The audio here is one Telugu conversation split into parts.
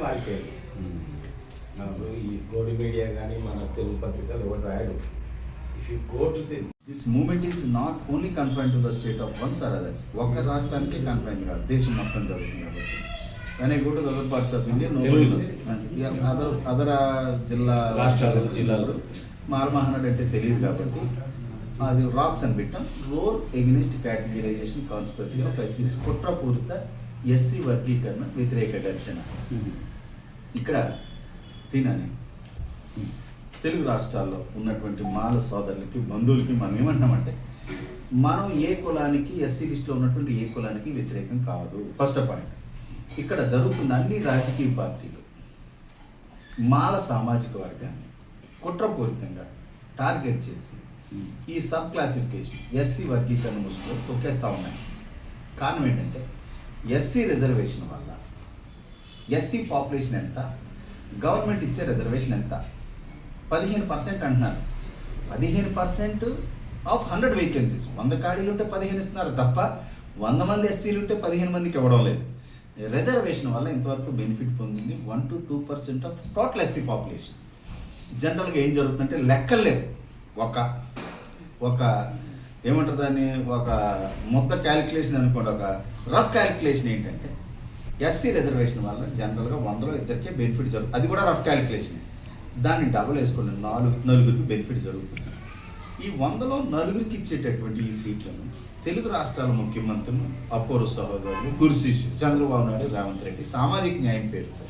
మారిపోయింది. ఈ గోడి మీడియా కానీ మన తెలుగు పత్రికలు ఎవరు రాయడు. If you go to this movement is not only confine to the state of ones or others. ఒక్క రాష్ట్రానికి కన్ఫైన్ కాదు, దేశం మొత్తం జరుగుతుంది కాబట్టి. when I go to the other parts of India, nobody knows. Other జిల్లాలో మాలమహనాడు అంటే తెలియదు కాబట్టి అది రాక్స్ అని పెట్టాం. Roar against categorisation conspiracy of ఎస్సీస్, కుట్రపూరిత ఎస్సీ వర్గీకరణ వ్యతిరేక ఘర్షణ. ఇక్కడ తినని తెలుగు రాష్ట్రాల్లో ఉన్నటువంటి మాల సోదరులకి బంధువులకి మనం ఏమంటున్నామంటే, మనం ఏ కులానికి ఎస్సీ లిస్టులో ఉన్నటువంటి ఏ కులానికి వ్యతిరేకం కాదు. First point. ఇక్కడ జరుగుతున్న అన్ని రాజకీయ పార్టీలు మాల సామాజిక వర్గాన్ని కుట్రపూరితంగా టార్గెట్ చేసి ఈ సబ్ క్లాసిఫికేషన్ ఎస్సీ వర్గీకరణ ముసుగులో తొక్కేస్తూ ఉన్నాయి. కారణం ఏంటంటే, ఎస్సీ రిజర్వేషన్ వల్ల ఎస్సీ పాపులేషన్ ఎంత, గవర్నమెంట్ ఇచ్చే రిజర్వేషన్ ఎంత, 15% అంటున్నారు. 15% ఆఫ్ 100 వేకెన్సీస్. 100 ఖాళీలు ఉంటే 15 ఇస్తున్నారు తప్ప 100 మంది ఎస్సీలు ఉంటే 15 మందికి ఇవ్వడం లేదు. రిజర్వేషన్ వల్ల ఇంతవరకు బెనిఫిట్ పొందింది 1 to 2% of total SC population. జనరల్గా ఏం జరుగుతుందంటే లెక్కలు లేవు. ఒక ఏమంటారు దాన్ని, ఒక మొత్తం క్యాలిక్యులేషన్ అనుకోండి. ఒక రఫ్ క్యాలిక్యులేషన్ ఏంటంటే, ఎస్సీ రిజర్వేషన్ వల్ల జనరల్గా 100లో ఇద్దరికే బెనిఫిట్ జరుగుతుంది. అది కూడా రఫ్ క్యాలిక్యులేషన్. దాన్ని డబుల్ వేసుకోండి, నలుగురికి బెనిఫిట్ జరుగుతుంది. ఈ 100లో నలుగురికి ఇచ్చేటటువంటి ఈ సీట్లను తెలుగు రాష్ట్రాల ముఖ్యమంత్రులు అపూర్వ సహోదరులు గురుశిష్యు చంద్రబాబు నాయుడు, రేవంత్ రెడ్డి సామాజిక న్యాయం పేరుతో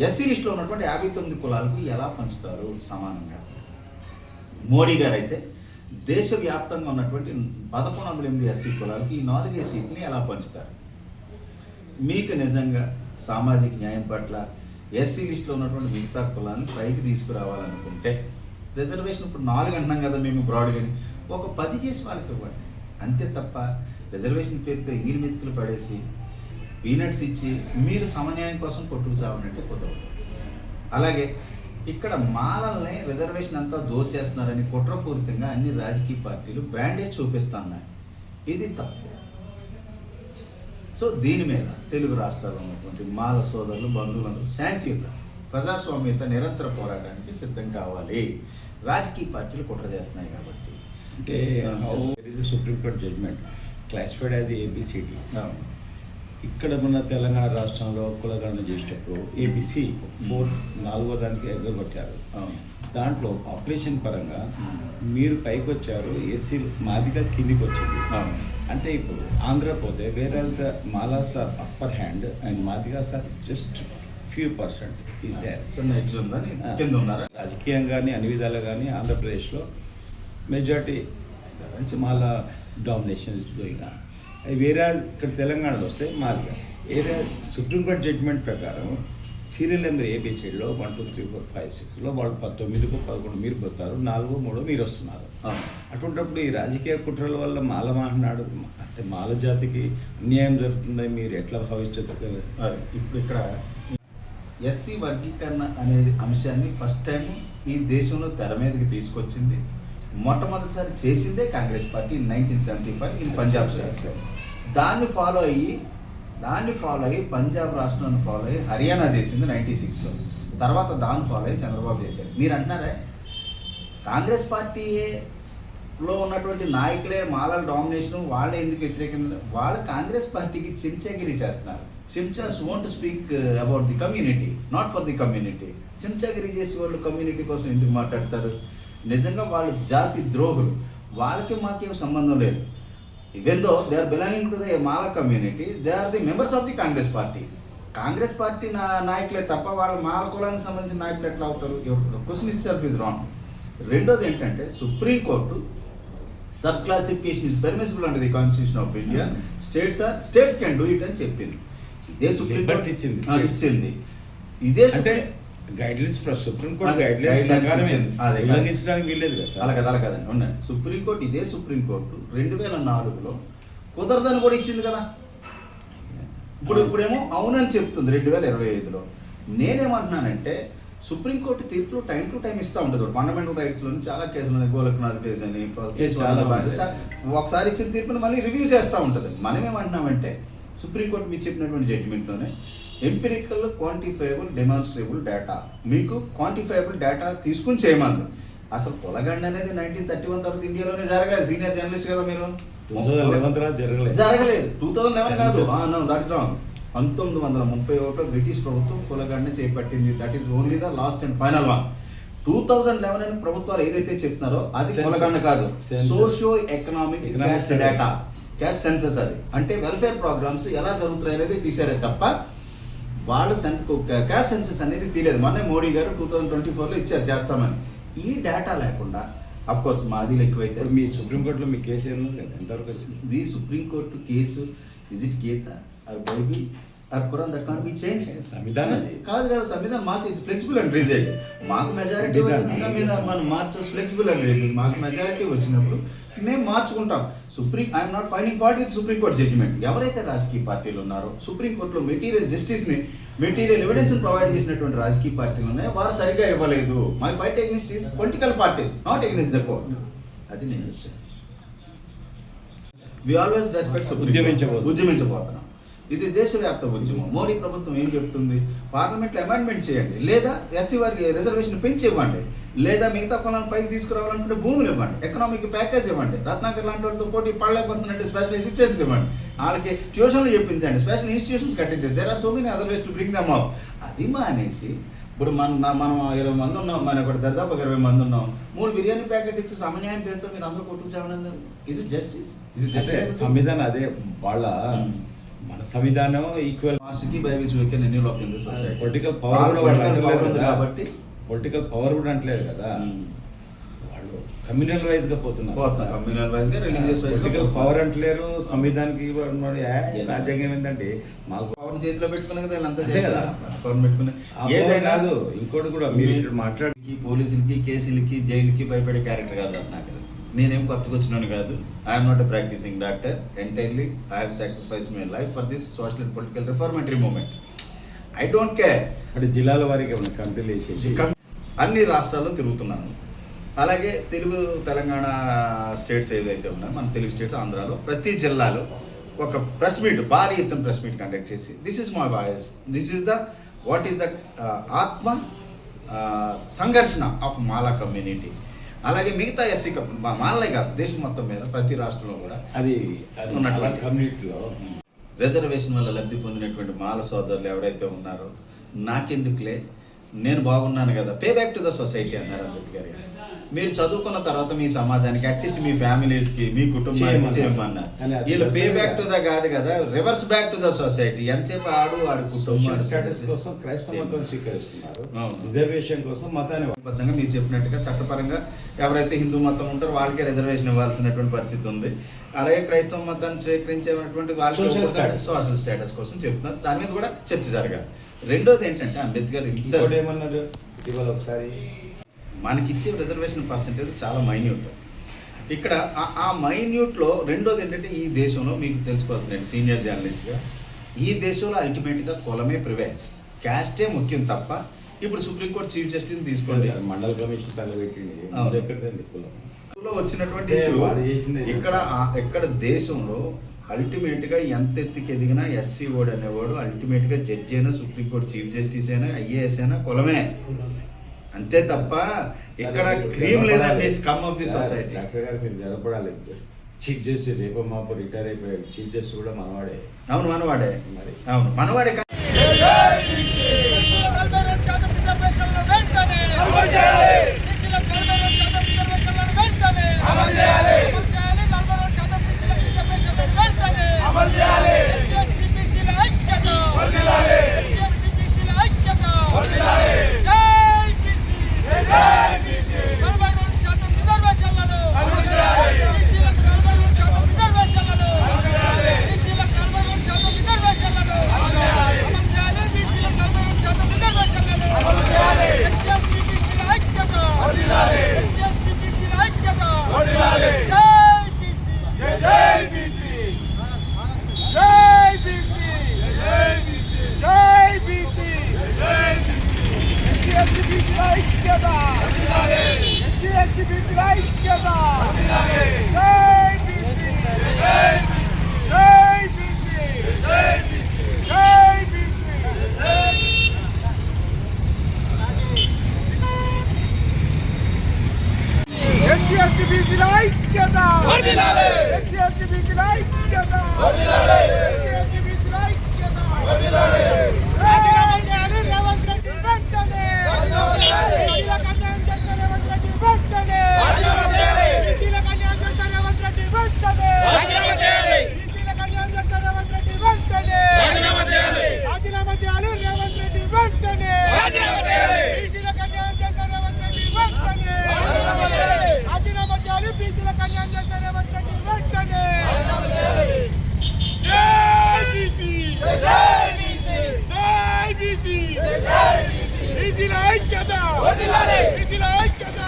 ఎస్సీ లిస్టులో ఉన్నటువంటి 59 కులాలకు ఎలా పంచుతారు సమానంగా? మోడీ గారు అయితే దేశవ్యాప్తంగా ఉన్నటువంటి 1108 ఎస్సీ కులాలకు ఈ 4 సీట్ని ఎలా పంచుతారు? మీకు నిజంగా సామాజిక న్యాయం పట్ల ఎస్సీ లిస్టులో ఉన్నటువంటి మిగతా కులాన్ని పైకి తీసుకురావాలనుకుంటే, రిజర్వేషన్ ఇప్పుడు 4 అంటున్నాం కదా మేము బ్రాడ్గాని, ఒక 10 చేసి వాళ్ళకి ఇవ్వండి అంతే తప్ప రిజర్వేషన్ పేరుతో ఈరు మెతుకులు పడేసి పీనట్స్ ఇచ్చి మీరు సమన్యాయం కోసం కొట్టుకు చావనంటే కుదరదు. అలాగే ఇక్కడ మాలల్ని రిజర్వేషన్ అంతా దోచేస్తున్నారని కుట్రపూరితంగా అన్ని రాజకీయ పార్టీలు బ్రాండేజ్ చూపిస్తున్నాయి. ఇది తప్పు. సో దీని మీద తెలుగు రాష్ట్రాల్లో ఉన్నటువంటి మాల సోదరులు బంధువులందరూ శాంతియుత ప్రజాస్వామ్యత నిరంతర పోరాటానికి సిద్ధం కావాలి. రాజకీయ పార్టీలు కుట్ర చేస్తున్నాయి కాబట్టి. అంటే supreme court judgment classified as A B C D. ఇక్కడ మన తెలంగాణ రాష్ట్రంలో కులగణన చేసేటప్పుడు ఏబిసి 4 దానికి ఎగరగొట్టారు. దాంట్లో పాపులేషన్ పరంగా మీరు పైకి వచ్చారు, ఎస్సీ మాదిగా కిందికి వచ్చింది. అంటే ఇప్పుడు ఆంధ్ర పోతే వేరే Malas are upper hand and Madigas are just few% is there. రాజకీయంగా కానీ అన్ని విధాలు కానీ ఆంధ్రప్రదేశ్లో majority Mala domination is going on. వేరే ఇక్కడ తెలంగాణలో వస్తే మాదిగా ఏదో సుప్రీంకోర్టు జడ్జిమెంట్ ప్రకారం సీరియల్ నెంబర్ ఏబిసిడిలో 1 2 3 4 5 6లో వాళ్ళు 19కు 11 మీరు పోతారు, 4 3 మీరు వస్తున్నారు. అటువంటిప్పుడు ఈ రాజకీయ కుట్రల వల్ల మాల మహనాడు అంటే మాల జాతికి అన్యాయం జరుగుతుందని మీరు ఎట్లా భావించదు? ఇప్పుడు ఇక్కడ ఎస్సీ వర్గీకరణ అనేది అంశాన్ని ఫస్ట్ టైం ఈ దేశంలో తెర మీదకి తీసుకొచ్చింది, మొట్టమొదటిసారి చేసిందే Congress party 1975 in Punjab state. దాన్ని ఫాలో అయ్యి పంజాబ్ రాష్ట్రాన్ని ఫాలో అయ్యి హర్యానా చేసింది 96లో. తర్వాత దాన్ని ఫాలో అయ్యి చంద్రబాబు చేశారు. మీరు అంటున్నారే కాంగ్రెస్ పార్టీలో ఉన్నటువంటి నాయకులే మాలల డామినేషన్ వాళ్ళే ఎందుకు వ్యతిరేకంగా? వాళ్ళు కాంగ్రెస్ పార్టీకి చెంచాగిరి చేస్తున్నారు. Chamchas won't speak about the community, not for the community. చెంచాగిరి చేసి వాళ్ళు కమ్యూనిటీ కోసం ఎందుకు మాట్లాడతారు? నిజంగా వాళ్ళు జాతి ద్రోహులు. వాళ్ళకి మాకేం సంబంధం లేదు. Even though they are belonging to the Mala community, they are the members of the Congress party. Congress party నాయకులే తప్ప వాళ్ళ మాల కులానికి సంబంధించిన నాయకులు ఎట్లా అవుతారు? Question itself is wrong. రెండోది ఏంటంటే, Supreme Court sub classification is permissible under the constitution of India, states can do it అని చెప్పింది. ఇదే సుప్రీంకోర్టు ఇచ్చింది. ఇదే అంటే గైడ్లైన్స్ సుప్రీంకోర్టు గైడ్లైన్స్ ఉల్లంఘించడానికి వీల్లేదు కదా. అలా కదండి ఉండండి. సుప్రీంకోర్టు 2004లో కుదరదని కూడా ఇచ్చింది కదా. ఇప్పుడేమో అవునని చెప్తుంది 2025లో. నేనేమంటున్నానంటే, సుప్రీంకోర్టు తీర్పులు టైం టు టైం ఇస్తూ ఉంటుంది. ఫండమెంటల్ రైట్స్లోని చాలా కేసులు, గోలక్నాథ్ కేసు అని చాలా ఒకసారి ఇచ్చిన తీర్పుని మళ్ళీ రివ్యూ చేస్తూ ఉంటుంది. మనం ఏమంటున్నామంటే, సుప్రీంకోర్టు మీరు చెప్పినటువంటి జడ్జిమెంట్లోనే ఎంపిరికల్, క్వాంటిఫైబుల్, డెమాన్స్ట్రేబుల్ డేటా. మీకు క్వాంటిఫైబుల్ డేటా తీసుకుని చేయమంది. అసలు కులగండ అనేది 1931 తర్వాత ఇండియాలోనే జరగలేదు. సీనియర్ జర్నలిస్ట్ కదా మీరు. 2011 తర్వాత జరగలేదు. 2011 కాదు, దట్స్ రాంగ్. 1931 బ్రిటిష్ ప్రభుత్వం కులగండ చేపట్టింది. That is only the last and final one. 2011 అని ప్రభుత్వాలు ఏదైతే చెప్తున్నారో అది కులగండ కాదు, socio economic caste data, caste census. అది అంటే వెల్ఫేర్ ప్రోగ్రామ్స్ ఎలా జరుగుతున్నాయి అనేది తీసారే తప్ప వాళ్ళు క్యాస్ట్ సెన్సస్ అనేది తీయలేదు. మొన్నే మోడీ గారు 2024లో ఇచ్చారు చేస్తామని. ఈ డేటా లేకుండా అఫ్ కోర్స్ మాదిలు ఎక్కువైతే. మీ సుప్రీంకోర్టులో మీ కేసు ఏం లేదు ఎంతవరకు వచ్చింది? The Supreme Court case is it Gita or Bible or Quran that can't be change. సంవిధానం కాదు కదా, సంవిధానం మార్చేది ఫ్లెక్సిబుల్ అండ్ రిజైడ్. మాకు మెజారిటీ వచ్చిన సంవిధానం మనం మార్చొచ్చు, ఫ్లెక్సిబుల్ అండ్ రిజైడ్. మాకు మెజారిటీ వచ్చినప్పుడు మేము మార్చుకుంటాం. I'm not finding fault with Supreme Court judgment. ఎవరైతే రాజకీయ పార్టీలు ఉన్నారో సుప్రీంకోర్టులో మెటీరియల్ జస్టిస్ని, మెటీరియల్ ఎవిడెన్స్ ప్రొవైడ్ చేసినటువంటి రాజకీయ పార్టీలు ఉన్నాయి, వారు సరిగ్గా ఇవ్వలేదు. My fight against is political parties, not against the court. అది నేను వి ఆల్వేస్ రెస్పెక్ట్ ఉద్యమించబోతున్నాం. ఇది దేశవ్యాప్త ఉద్యమం. మోడీ ప్రభుత్వం ఏం చెప్తుంది? పార్లమెంట్లో అమెండ్మెంట్ చేయండి, లేదా ఎస్సీ వారికి రిజర్వేషన్ పెంచి ఇవ్వండి, లేదా మిగతా కులాలను పైకి తీసుకురావాలనుకుంటే భూములు ఇవ్వండి, ఎకనామిక్ ప్యాకేజ్ ఇవ్వండి, రత్నాకర్ లాంటి వాళ్ళతో పోటీ పడలేకపోతుందంటే స్పెషల్ అసిస్టెన్స్ ఇవ్వండి, వాళ్ళకి ట్యూషన్లు చెప్పించండి, స్పెషల్ ఇన్స్టిట్యూషన్స్ కట్టించండి. There are so many other ways to bring them up. అది మానేసి ఇప్పుడు మనం 20 మంది ఉన్నాం, మన ఇక్కడ దాదాపు 20 మంది ఉన్నాం, 3 బిర్యానీ ప్యాకెట్ ఇచ్చి సమన్యాయం పేరుతో మీరు అందరూ కొట్టుకుచామని. Is it justice? Is it justice? సంవిధానం అదే వాళ్ళ మన సంవిధానం ఈక్వల్ మాస్టర్కి by which we can annul off in the society. Political power కూడా కాబట్టి పొలిటికల్ పవర్ కూడా అంటలేదు కదా. వాళ్ళు కమ్యూనల్ వైజ్ గా పోతున్నారు, కమ్యూనల్ వైజ్ గా, రిలీజియస్ వైజ్. పొలిటికల్ పవర్ అంటలేరు, సంవిధానానికి రాజ్యాంగం ఏంటంటే మాకు పవర్ చేతిలో పెట్టుకునే కదా వీళ్ళంతా అంతే కదా. పవర్ పెట్టుకునే. ఏదైనా కాదు, ఇంకోటి కూడా మీరు మాట్లాడి పోలీసులకి, కేసులకి, జైలుకి భయపడే క్యారెక్టర్ కాదు నాకు. నేనేం కొత్తగా వచ్చినాను కాదు. I'm not a practicing doctor. Entirely I have sacrifice my life for this social and political reformatory movement. I don't care. అంటే జిల్లాల వారికి కమిటీలు వేసేసి అన్ని రాష్ట్రాల్లో తిరుగుతున్నాను. అలాగే తెలంగాణ స్టేట్స్ ఏదైతే ఉన్నాయో, మన తెలుగు స్టేట్స్, ఆంధ్రాలో ప్రతి జిల్లాలో ఒక ప్రెస్ మీట్, భారీ ఎత్తున ప్రెస్ మీట్ కండక్ట్ చేసి this is my voice, this is the what is that ఆత్మ సంఘర్షణ ఆఫ్ మాలా కమ్యూనిటీ. అలాగే మిగతా ఎస్సీ మాలలే కాదు, దేశం మొత్తం మీద ప్రతి రాష్ట్రంలో కూడా అది ఉన్నటువంటి కమ్యూనిటీలో రిజర్వేషన్ వల్ల లబ్ధి పొందినటువంటి మాల సోదరులు ఎవరైతే ఉన్నారో, నాకెందుకులే, నేను బాగున్నాను కదా, pay back to the society అన్నారు అంబేద్కర్ గారు. మీరు చదువుకున్న తర్వాత మీ సమాజానికి, అట్లీస్ట్ మీ ఫ్యామిలీస్కి, మీ కుటుంబానికి చేయమన్నారు. వీళ్ళు పే బ్యాక్ టు ద కాదు కదా, reverse back to the society. ఎంతసేపు ఆడు కుటుంబం స్టేటస్ కోసం క్రైస్తవ స్వీకరిస్తున్నారు, రిజర్వేషన్ కోసం మతాన్ని బద్ధంగా మీరు చెప్పినట్టుగా చట్టపరంగా ఎవరైతే హిందూ మతం ఉంటారో వాళ్ళకే రిజర్వేషన్ ఇవ్వాల్సినటువంటి పరిస్థితి ఉంది. అలాగే క్రైస్తవ మతాన్ని స్వీకరించేటువంటి వాళ్ళకి సోషల్ స్టేటస్ కోసం చెప్తున్నారు. దాని మీద కూడా చర్చ జరగాలి. రెండోది ఏంటంటే అంబేద్కర్ ఏమన్నారు ఇటీవల ఒకసారి, మనకిచ్చే రిజర్వేషన్ పర్సెంటేజ్ చాలా మైన్యూట్. ఇక్కడ ఆ మైన్యూట్లో రెండోది ఏంటంటే, ఈ దేశంలో మీకు తెలుసుకోవాల్సిన సీనియర్ జర్నలిస్ట్గా, ఈ దేశంలో అల్టిమేట్గా కులమే ప్రివైల్స్, క్యాస్టే ముఖ్యం తప్ప. ఇప్పుడు సుప్రీంకోర్టు చీఫ్ జస్టిస్ తీసుకోండి, మండల కమిషన్ తలపెట్టింది ఎక్కడిదండి కులం వచ్చినటువంటి ఇక్కడ దేశంలో అల్టిమేట్గా ఎంత ఎత్తుకి ఎదిగినా ఎస్సీ ఓడి అనేవాడు అల్టిమేట్గా జడ్జి అయినా, సుప్రీంకోర్టు చీఫ్ జస్టిస్ అయినా, ఐఏఎస్ అయినా కులమే. అంతే తప్ప ఇక్కడ క్రీమ్ లేదండి, స్కమ్ ఆఫ్ ది సొసైటీ. డాక్టర్ గారు మీరు జరపడాలి. చీఫ్ జస్టిస్ రేపు మాపు రిటైర్ అయిపోయాడు, చీఫ్ జస్టిస్ కూడా మనవాడే. అవును మనవాడే, మరి అవును మనవాడే. బీసీల ఐక్యత ఎస్సీ ఎస్టీ బీసీల ఐక్యత ఎస్సీ బీసీల ఐక్యత రాజీనామా చేయాలి రేవంత్ రెడ్డి వెంటనే బీసీలకు అన్యాయం చేసిన రేవంత్ రెడ్డి వెంటనే బీసీలకు అన్యాయం చేసిన రేవంత్ రెడ్డి వెంటనే బీసీలకు అన్యాయం చేసిన రేవంత్ రెడ్డి వెంటనే రాజీనామా చేయాలి రేవంత్ రెడ్డి వెంటనే బీసీలకు అన్యాయం చేసిన రేవంత్ రెడ్డి వెంటనే రాజీనామా చేయాలి బీసీలకు అన్యాయం చేసిన రేవంత్ రెడ్డి వెంటనే జై బీసీ జై బీసీ జై బీసీ బీసీల ఐక్యత బీసీల ఐక్యత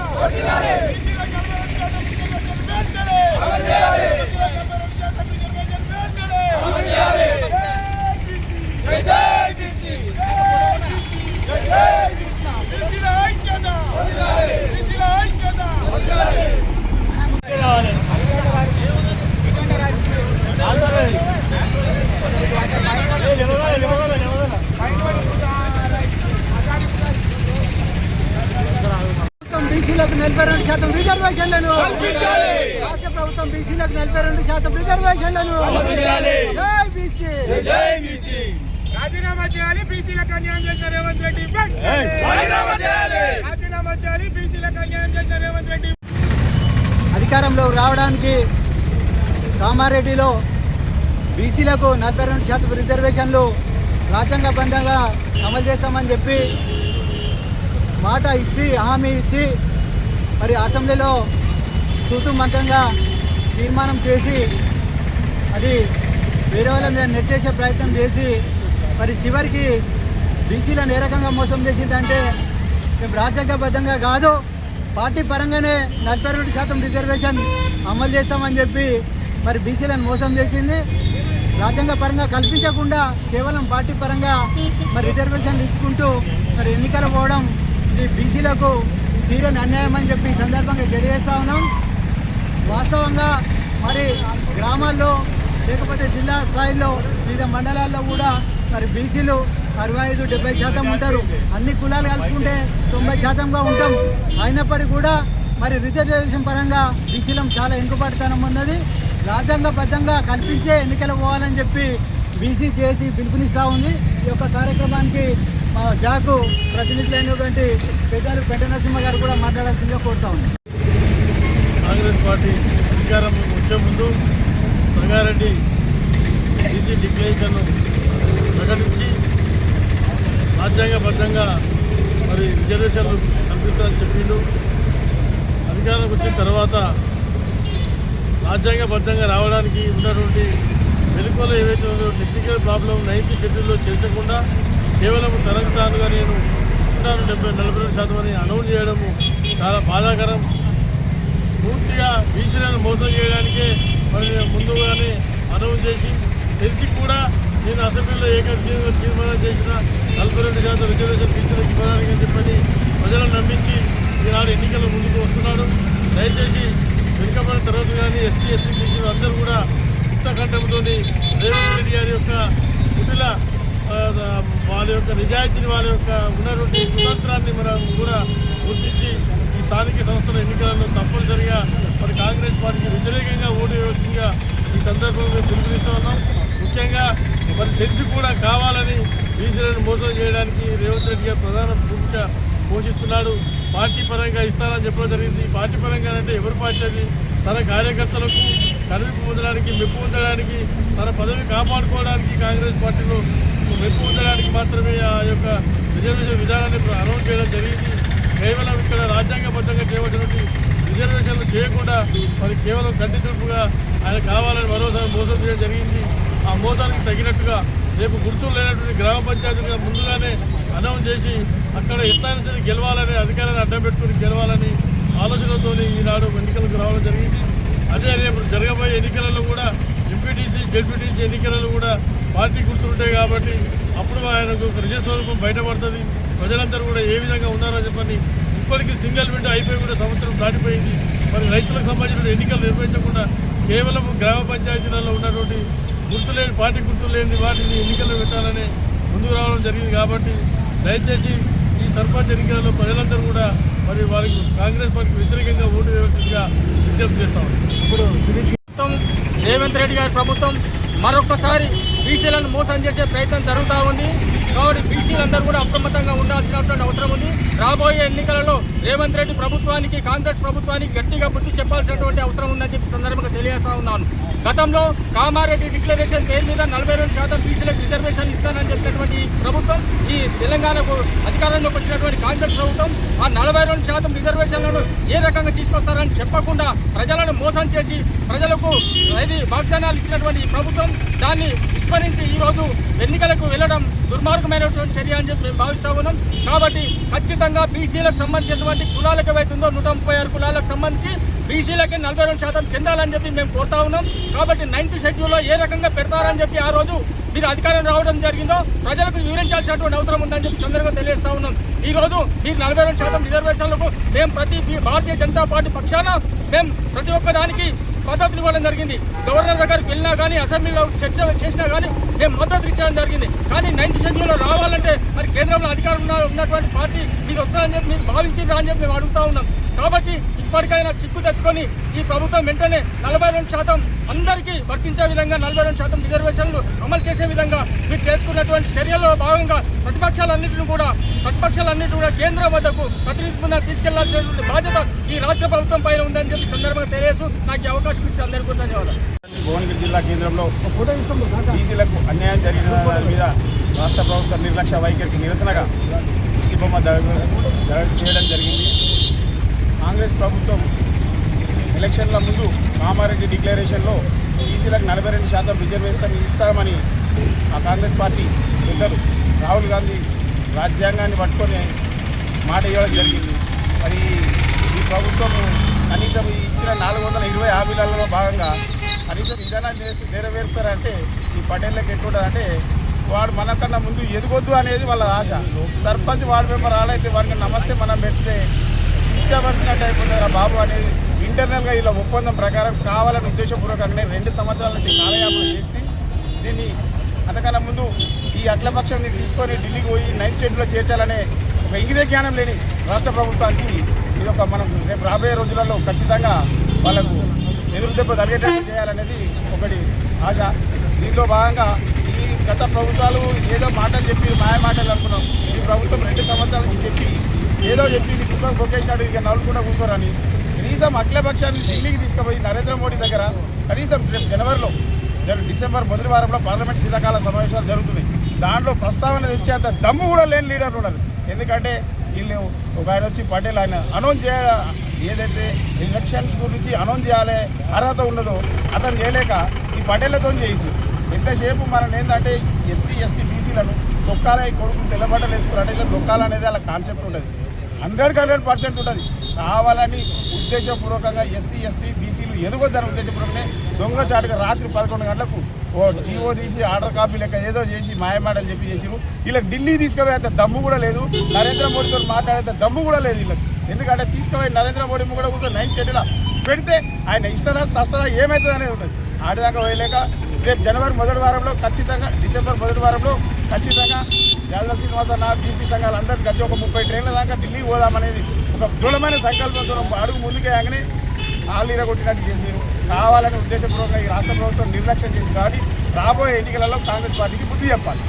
బీసీల బీసీలకు 42% రిజర్వేషన్లను రాష్ట్ర ప్రభుత్వం బీసీలకు 42% రిజర్వేషన్లను జై బీసీ రాజీనామా చేయాలి బీసీలకు అన్యాయం చేసిన రేవంత్ రెడ్డి రాజీనామా చేయాలి బీసీలకు అన్యాయం చేసిన రేవంత్ రెడ్డి అధికారంలో రావడానికి కామారెడ్డిలో బీసీలకు 42% రిజర్వేషన్లు రాజ్యాంగబద్ధంగా అమలు చేస్తామని చెప్పి మాట ఇచ్చి హామీ ఇచ్చి మరి అసెంబ్లీలో తూతు మంత్రంగా తీర్మానం చేసి అది వేరే వాళ్ళ మీద నెట్టేసే ప్రయత్నం చేసి మరి చివరికి బీసీలను ఏ రకంగా మోసం చేసిందంటే మేము రాజ్యాంగబద్ధంగా కాదు పార్టీ పరంగానే 42% రిజర్వేషన్ అమలు చేస్తామని చెప్పి మరి బీసీలను మోసం చేసింది. రాజ్యాంగ పరంగా కల్పించకుండా కేవలం పార్టీ పరంగా మరి రిజర్వేషన్లు ఇచ్చుకుంటూ మరి ఎన్నికలు పోవడం ఇది బీసీలకు తీరని అన్యాయం అని చెప్పి ఈ సందర్భంగా తెలియజేస్తా ఉన్నాం. వాస్తవంగా మరి గ్రామాల్లో లేకపోతే జిల్లా స్థాయిలో వివిధ మండలాల్లో కూడా మరి బీసీలు 65-70% ఉంటారు. అన్ని కులాలు కలుపుకుంటే 90%గా ఉంటాం. అయినప్పటికీ కూడా మరి రిజర్వేషన్ పరంగా బీసీలం చాలా వెనుకబడితనం ఉన్నది. రాజ్యాంగబద్ధంగా కల్పించే ఎన్నికలు పోవాలని చెప్పి బీసీ చేసి పిలుపునిస్తూ ఉంది. ఈ యొక్క కార్యక్రమానికి మా జాకు ప్రతినిధులైనటువంటి పెద్దలు పెంట నరసింహ గారు కూడా మాట్లాడాల్సిందిగా కోరుతా ఉంది. కాంగ్రెస్ పార్టీ అధికారం వచ్చే ముందు సంగారెడ్డి బీసీ డిక్లరేషన్ను ప్రకటించి రాజ్యాంగబద్ధంగా మరి రిజర్వేషన్లు కల్పిస్తారని చెప్పిండు. అధికారంలోకి వచ్చిన తర్వాత రాజ్యాంగబద్ధంగా రావడానికి ఉన్నటువంటి వెలుకలు ఏవైతే ఉందో టెక్నికల్ ప్రాబ్లం 9th షెడ్యూల్లో చేర్చకుండా కేవలం తనకు తానుగా నేను ఇస్తున్నాను 42% అని అనౌన్స్ చేయడము చాలా బాధాకరం. పూర్తిగా బీసీలను మోసం చేయడానికే మరి ముందుగానే అనౌన్స్ చేసి తెలిసి కూడా నేను అసెంబ్లీలో ఏకగ్రీవంగా తీర్మానం చేసిన 42% రిజర్వేషన్ బీసీలకు ఇవ్వడానికి అని చెప్పని ప్రజలను నమ్మించి ఈనాడు ఎన్నికల ముందుకు వస్తున్నాడు. దయచేసి వెనుకబడిన తరగతి కానీ ఎస్టీ బీసీలు అందరూ కూడా ఉత్తకంఠంతో రేవంత్ రెడ్డి గారి యొక్క కుటిల వాళ్ళ యొక్క నిజాయితీని వాళ్ళ యొక్క ఉన్నటువంటి కుతంత్రాన్ని మనం కూడా గుర్తించి ఈ స్థానిక సంస్థల ఎన్నికలను తప్పనిసరిగా మరి కాంగ్రెస్ పార్టీకి వ్యతిరేకంగా ఓటు వేయవలసిందిగా ఈ సందర్భంగా పిలుపునిస్తూ ఉన్నాం. ముఖ్యంగా మరి తెలిసి కూడా కావాలని బీసీలను మోసం చేయడానికి రేవంత్ రెడ్డి గారు ప్రధాన భూమిక పోషిస్తున్నాడు. పార్టీ పరంగా ఇస్తానని చెప్పడం జరిగింది. పార్టీ పరంగా అంటే ఎవరి పార్టీ అది? తన కార్యకర్తలకు కనువిప్పు పొందడానికి, మెప్పు పొందడానికి, తన పదవి కాపాడుకోవడానికి కాంగ్రెస్ పార్టీలో మెప్పు పొందడానికి మాత్రమే ఆ యొక్క రిజర్వేషన్ విధానాన్ని అనౌన్స్ చేయడం జరిగింది. కేవలం ఇక్కడ రాజ్యాంగబద్ధంగా చేయబడినటువంటి రిజర్వేషన్లు చేయకుండా మరి కేవలం కంటి తుడుపుగా ఆయన కావాలని మరోసారి మోసం చేయడం జరిగింది. ఆ మోసానికి తగినట్టుగా రేపు గుర్తులు లేనటువంటి గ్రామ పంచాయతీగా ముందుగానే అనౌన్స్ చేసి అక్కడ ఎట్లయినా సరే గెలవాలని అధికారాన్ని అడ్డం పెట్టుకుని గెలవాలని ఆలోచనతో ఈనాడు ఎన్నికలకు రావడం జరిగింది. అదే రేపు జరగబోయే ఎన్నికలలో కూడా ఎంపీటీసీ జెడ్పీటీసీ ఎన్నికలలో కూడా పార్టీ గుర్తుంటాయి కాబట్టి అప్పుడు ఆయనకు నిజస్వరూపం బయటపడుతుంది. ప్రజలందరూ కూడా ఏ విధంగా ఉన్నారని చెప్పని ఇప్పటికీ సింగిల్ విండో అయిపోయి కూడా సంవత్సరం దాటిపోయింది. మరి రైతులకు సంబంధించిన ఎన్నికలు నిర్వహించకుండా కేవలం గ్రామ పంచాయతీలలో ఉన్నటువంటి గుర్తులేని పార్టీ గుర్తులు లేని వాటిని ఎన్నికల్లో పెట్టాలని ముందుకు రావడం జరిగింది. కాబట్టి దయచేసి ఈ సర్పంచ్ ఎన్నికలలో ప్రజలందరూ కూడా మరి వారికి కాంగ్రెస్ పార్టీకి వ్యతిరేకంగా ఓటు వేయవలసిందిగా విజ్ఞప్తి చేస్తాం. ఇప్పుడు రేవంత్ రెడ్డి గారి ప్రభుత్వం మరొకసారి బీసీలను మోసం చేసే ప్రయత్నం జరుగుతూ ఉంది. కాబట్టి బీసీలందరూ కూడా అప్రమత్తంగా ఉండాల్సినటువంటి అవసరం ఉంది. రాబోయే ఎన్నికలలో రేవంత్ రెడ్డి ప్రభుత్వానికి, కాంగ్రెస్ ప్రభుత్వానికి గట్టిగా బుద్ధి చెప్పాల్సినటువంటి అవసరం ఉందని చెప్పి సందర్భంగా తెలియజేస్తా ఉన్నాను. గతంలో కామారెడ్డి డిక్లరేషన్ పేరు మీద 42% బీసీలకు రిజర్వేషన్ ఇస్తానని చెప్పినటువంటి ప్రభుత్వం, ఈ తెలంగాణకు అధికారంలోకి వచ్చినటువంటి కాంగ్రెస్ ప్రభుత్వం ఆ 42% రిజర్వేషన్లను ఏ రకంగా తీసుకొస్తారని చెప్పకుండా ప్రజలను మోసం చేసి ప్రజలకు వాగ్దానాలు ఇచ్చినటువంటి ఈ ప్రభుత్వం దాన్ని విస్మరించి ఈరోజు ఎన్నికలకు వెళ్ళడం దుర్మార్గమైనటువంటి చర్య అని చెప్పి మేము భావిస్తా ఉన్నాం. కాబట్టి ఖచ్చితంగా బీసీలకు సంబంధించినటువంటి కులాలకు ఏవైతుందో 136 కులాలకు సంబంధించి బీసీలకి 42% చెందాలని చెప్పి మేము కోరుతా ఉన్నాం. కాబట్టి 9th షెడ్యూల్లో ఏ రకంగా పెడతారని చెప్పి ఆ రోజు మీరు అధికారం రావడం జరిగిందో ప్రజలకు వివరించాల్సినటువంటి అవసరం ఉందని చెప్పి సందర్భంగా తెలియజేస్తా ఉన్నాం. ఈ రోజు మీరు 42% రిజర్వేషన్లకు మేము భారతీయ జనతా పార్టీ పక్షాన మేము ప్రతి ఒక్క దానికి మద్దతులు ఇవ్వడం జరిగింది. గవర్నర్ దగ్గరికి వెళ్ళినా కానీ, అసెంబ్లీలో చర్చ చేసినా కానీ మేము మద్దతు ఇచ్చడం జరిగింది. కానీ 9th షెడ్యూల్లో రావాలంటే మరి కేంద్రంలో అధికారంలో ఉన్నటువంటి పార్టీ మీకు వస్తుందని చెప్పి మీరు భావించిందా అని చెప్పి మేము అడుగుతా ఉన్నాం. కాబట్టి ఇప్పటికైనా సిగ్గు తెచ్చుకొని ఈ ప్రభుత్వం వెంటనే 42% అందరికీ వర్తించే విధంగా 42% రిజర్వేషన్లు అమలు చేసే విధంగా మీరు చేసుకున్నటువంటి చర్యల్లో భాగంగా ప్రతిపక్షాలన్నింటినీ కూడా కేంద్రం వద్దకు ప్రతినిధులుగా తీసుకెళ్లాల్సినటువంటి బాధ్యత ఈ రాష్ట్ర ప్రభుత్వం పైన ఉందని చెప్పి సందర్భంగా తెలియజేస్తూ నాకు ఈ అవకాశం ఇచ్చి అందరికీ ధన్యవాదాలు. భువనగిరి జిల్లా కేంద్రంలో బీసీలకు అన్యాయం జరిగిన దాని మీద రాష్ట్ర ప్రభుత్వ నిర్లక్ష్య వైఖరికి నిరసనగా దిష్టిబొమ్మ చేయడం జరిగింది. కాంగ్రెస్ ప్రభుత్వం ఎలక్షన్ల ముందు కామారెడ్డి డిక్లరేషన్లో బీసీలకు 42% రిజర్వేషన్ ఇస్తామని ఆ కాంగ్రెస్ పార్టీ పెద్దలు రాహుల్ గాంధీ రాజ్యాంగాన్ని పట్టుకొని మాట ఇవ్వడం జరిగింది. మరి ఈ ప్రభుత్వం కనీసం ఇచ్చిన 420 హామీలలో భాగంగా కనీసం ఏదైనా నెరవేరుస్తారంటే ఈ పటేళ్ళకి ఎట్లుంటుందంటే వాడు మనకన్నా ముందు ఎదగొద్దు అనేది వాళ్ళ ఆశ. సర్పంచ్ వార్డు మెంబర్ ఆలైతే వాడిని నమస్తే మనం పెడితే ఇష్టపడినట్టు అయిపోతుంది బాబు అనేది ఇంటర్నల్గా ఇలా ఒప్పందం ప్రకారం కావాలని ఉద్దేశపూర్వకంగానే 2 సంవత్సరాల నుంచి కాలయాపన చేసి దీన్ని అంతకన్నా ముందు ఈ అఖిలపక్షంని తీసుకొని ఢిల్లీకి పోయి 9th షెడ్యూల్లో చేర్చాలనే ఒక ఇంగిత జ్ఞానం లేని రాష్ట్ర ప్రభుత్వానికి ఇది ఒక మనం రేపు రాబోయే రోజులలో ఖచ్చితంగా వాళ్ళకు ఎదురు దెబ్బ తగిలేటట్టు చేయాలనేది ఒకటి ఆశ. దీంట్లో భాగంగా ఈ గత ప్రభుత్వాలు ఏదో మాటలు చెప్పి మాయ మాటలు అనుకున్నాం. ఈ ప్రభుత్వం 2 సంవత్సరాల నుంచి చెప్పి ఏదో చెప్పి కుక్కం కొక్కేసినాడు ఇక నవ్వుకుండా కూర్చోరని కనీసం అఖిలపక్షాన్ని ఢిల్లీకి తీసుకుపోయి నరేంద్ర మోడీ దగ్గర కనీసం జనవరిలో డిసెంబర్ మొదటి వారంలో పార్లమెంట్ శీతాకాల సమావేశాలు జరుగుతున్నాయి. దాంట్లో ప్రస్తావన తెచ్చేంత దమ్ము కూడా లేని లీడర్లు ఉన్నారు. ఎందుకంటే వీళ్ళు ఒక ఆయన వచ్చి పటేల్ ఆయన అనౌన్స్ ఏదైతే ఎలక్షన్స్ గురించి అనౌన్స్ చేయాలి అర్హత ఉండదో అతను చేయలేక ఈ పటేళ్లతో చేయించు. ఎంతసేపు మనం ఏంటంటే ఎస్సీ ఎస్టీ బీసీలను దొక్కాల కొడుకు తెల్లబట్టలు వేసుకున్నట్టు ఇట్లా దొక్కాలనేది అలా కాన్సెప్ట్ ఉంటుంది. 100% ఉంటుంది. కావాలని ఉద్దేశపూర్వకంగా ఎస్సీ ఎస్టీ బీసీలు ఎదుగొద్దని ఉద్దేశపూర్వకంగానే దొంగచాటుగా రాత్రి 11 గంటలకు ఓ జీవో తీసి ఆర్డర్ కాపీ లెక్క ఏదో చేసి మాయమాటలు చెప్పి చేసిరు. వీళ్ళకి ఢిల్లీ తీసుకుపోయేంత దమ్ము కూడా లేదు. నరేంద్ర మోడీతో మాట్లాడేంత దమ్ము కూడా లేదు వీళ్ళకి. ఎందుకంటే తీసుకుపోయి నరేంద్ర మోడీ కూడా కూర్చొని 9th షెడ్యూల్లో పెడితే ఆయన ఇస్తాడా సస్తాడా ఏమవుతుంది అనేది ఉంటుంది. ఆడిదాకా వేయలేక రేపు జనవరి మొదటి వారంలో ఖచ్చితంగా, డిసెంబర్ మొదటి వారంలో ఖచ్చితంగా జాతీయ శ్రీనివాస బీసీ సంఘాలు అందరికీ కలిసి ఒక 30 ట్రైన్ల దాకా ఢిల్లీకి పోదామనేది ఒక దృఢమైన సంకల్పంతో అడుగు ముందుకే ఆగనే ఆలీర కొట్టినట్టు చేసారు. కావాలని ఉద్దేశపూర్వకంగా ఈ రాష్ట్ర ప్రభుత్వం నిర్లక్ష్యం చేసి కాబట్టి రాబోయే ఎన్నికలలో కాంగ్రెస్ పార్టీకి బుద్ధి చెప్పాలి.